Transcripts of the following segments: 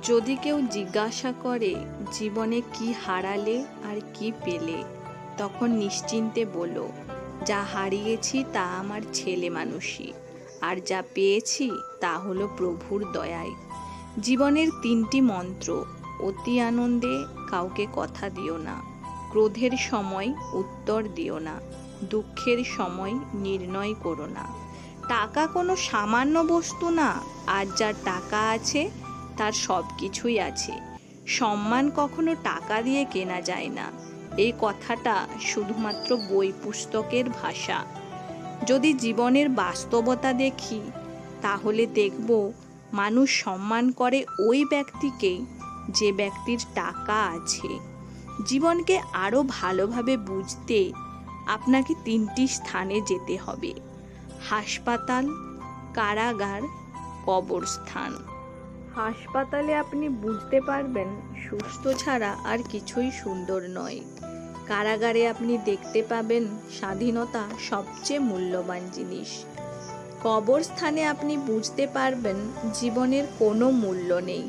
যদি কেউ জিজ্ঞাসা করে জীবনে কি হারালে আর কি পেলে, তখন নিশ্চিন্তে বলো, যা হারিয়েছি তা আমার ছেলে মানুষই, আর যা পেয়েছি তা হলো প্রভুর দয়ায়। জীবনের 3টি মন্ত্র: অতি আনন্দে কাউকে কথা দিও না, ক্রোধের সময় উত্তর দিও না, দুঃখের সময় নির্ণয় করো না। টাকা কোনো সামান্য বস্তু না, আর যার টাকা আছে তার সব কিছুই আছে। সম্মান কখনো টাকা দিয়ে কেনা যায় না, এই কথাটা শুধুমাত্র বই পুস্তকের ভাষা। যদি জীবনের বাস্তবতা দেখি, তাহলে দেখব মানুষ সম্মান করে ওই ব্যক্তিকেই যে ব্যক্তির টাকা আছে। জীবনকে আরও ভালোভাবে বুঝতে আপনাকে 3টি স্থানে যেতে হবে: হাসপাতাল, কারাগার, কবরস্থান। হাসপাতালে আপনি বুঝতে পারবেন সুস্থ ছাড়া আর কিছুই সুন্দর নয়। কারাগারে আপনি দেখতে পাবেন স্বাধীনতা সবচেয়ে মূল্যবান জিনিস। কবরস্থানে আপনি বুঝতে পারবেন জীবনের কোনো মূল্য নেই।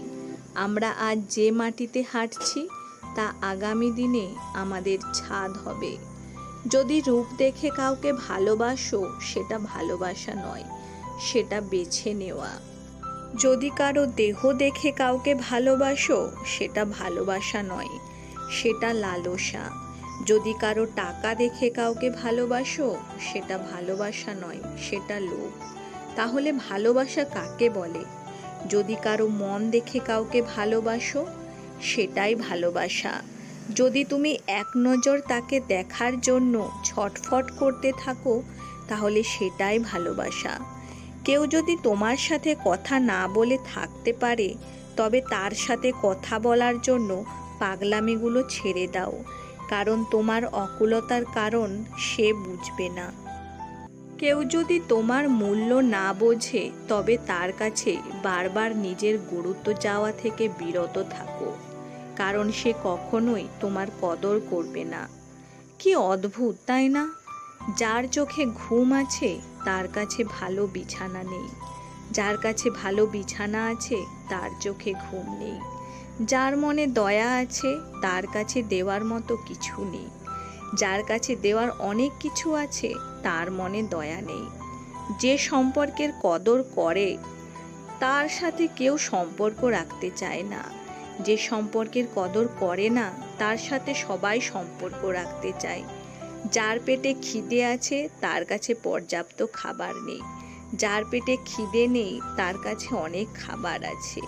আমরা আজ যে মাটিতে হাঁটছি তা আগামী দিনে আমাদের ছাদ হবে। যদি রূপ দেখে কাউকে ভালোবাসো, সেটা ভালোবাসা নয়, সেটা বেছে নেওয়া। যদি কারো দেহ দেখে কাউকে ভালোবাসো, সেটা ভালোবাসা নয়, সেটা লালসা। যদি কারো টাকা দেখে কাউকে ভালোবাসো, সেটা ভালোবাসা নয়, সেটা লোভ। তাহলে ভালোবাসা কাকে বলে? যদি কারো মন দেখে কাউকে ভালোবাসো, সেটাই ভালোবাসা। যদি তুমি এক নজর তাকে দেখার জন্য ছটফট করতে থাকো, তাহলে সেটাই ভালোবাসা। কেউ যদি তোমার সাথে কথা না বলে থাকতে পারে, তবে তার সাথে কথা বলার জন্য পাগলামিগুলো ছেড়ে দাও, কারণ তোমার অকুলতার কারণ সে বুঝবে না। কেউ যদি তোমার মূল্য না বোঝে, তবে তার কাছে বারবার নিজের গুরুত্ব চাওয়া থেকে বিরত থাকো, কারণ সে কখনোই তোমার কদর করবে না। কি অদ্ভুত, তাই না? যার চোখে ঘুম আছে তার কাছে ভালো বিছানা নেই, যার কাছে ভালো বিছানা আছে তার চোখে ঘুম নেই। যার মনে দয়া আছে তার কাছে দেওয়ার মতো কিছু নেই, যার কাছে দেওয়ার অনেক কিছু আছে তার মনে দয়া নেই। যে সম্পর্কের কদর করে তার সাথে কেউ সম্পর্ক রাখতে চায় না, যে সম্পর্কের কদর করে না তার সাথে সবাই সম্পর্ক রাখতে চায়। যার পেটে খিদে আছে তার কাছে পর্যাপ্ত খাবার নেই, যার পেটে খিদে নেই তার কাছে অনেক খাবার আছে।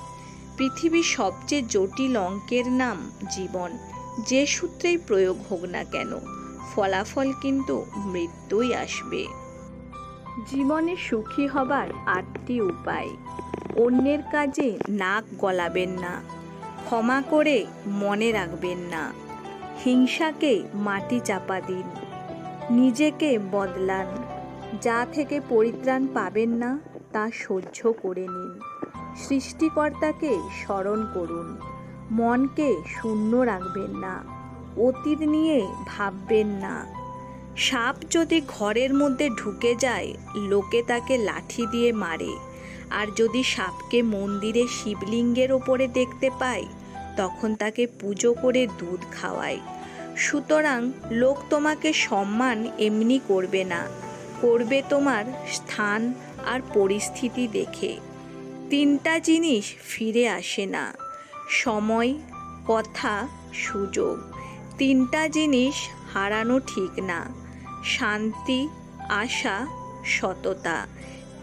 পৃথিবীর সবচেয়ে জটিল অঙ্কের নাম জীবন। যে সূত্রেই প্রয়োগ হোক না কেন, ফলাফল কিন্তু মৃত্যুই আসবে। জীবনে সুখী হবার 8টি উপায়: অন্যের কাজে নাক গলাবেন না, ক্ষমা করে মনে রাখবেন না, হিংসাকে মাটি চাপা দিন, নিজেকে বদলান, যা থেকে পরিত্রাণ পাবেন না তা সহ্য করে নিন, সৃষ্টিকর্তাকে স্মরণ করুন, মনকে শূন্য রাখবেন না, অতীত নিয়ে ভাববেন না। সাপ যদি ঘরের মধ্যে ঢুকে যায়, লোকে তাকে লাঠি দিয়ে মারে, আর যদি সাপকে মন্দিরে শিবলিঙ্গের ওপরে দেখতে পায়, তখন তাকে পুজো করে দুধ খাওয়ায়। সুতরাং লোক তোমাকে সম্মান এমনি করবে না, করবে তোমার স্থান আর পরিস্থিতি দেখে। 3টা জিনিস ফিরে আসে না: সময়, কথা, সুযোগ। 3টা জিনিস হারানো ঠিক না: শান্তি, আশা, সততা।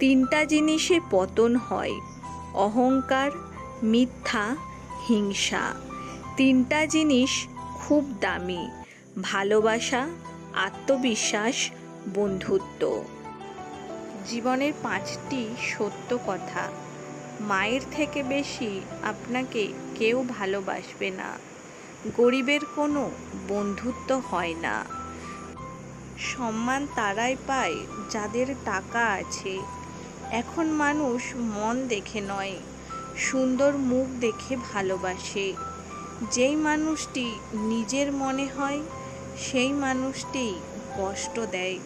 3টা জিনিসে পতন হয়: অহংকার, মিথ্যা, হিংসা। 3টা জিনিস খুব দামি: ভালোবাসা, আত্মবিশ্বাস, বন্ধুত্ব। জীবনের 5টি সত্য কথা: মায়ের থেকে বেশি আপনাকে কেউ ভালোবাসবে না, গরিবের কোনো বন্ধুত্ব হয় না, সম্মান তারাই পায় যাদের টাকা আছে। এখন মানুষ মন দেখে নয়, সুন্দর মুখ দেখে ভালোবাসে। যেই মানুষটি নিজের মনে হয় সেই মানুষটি কষ্ট দেয়।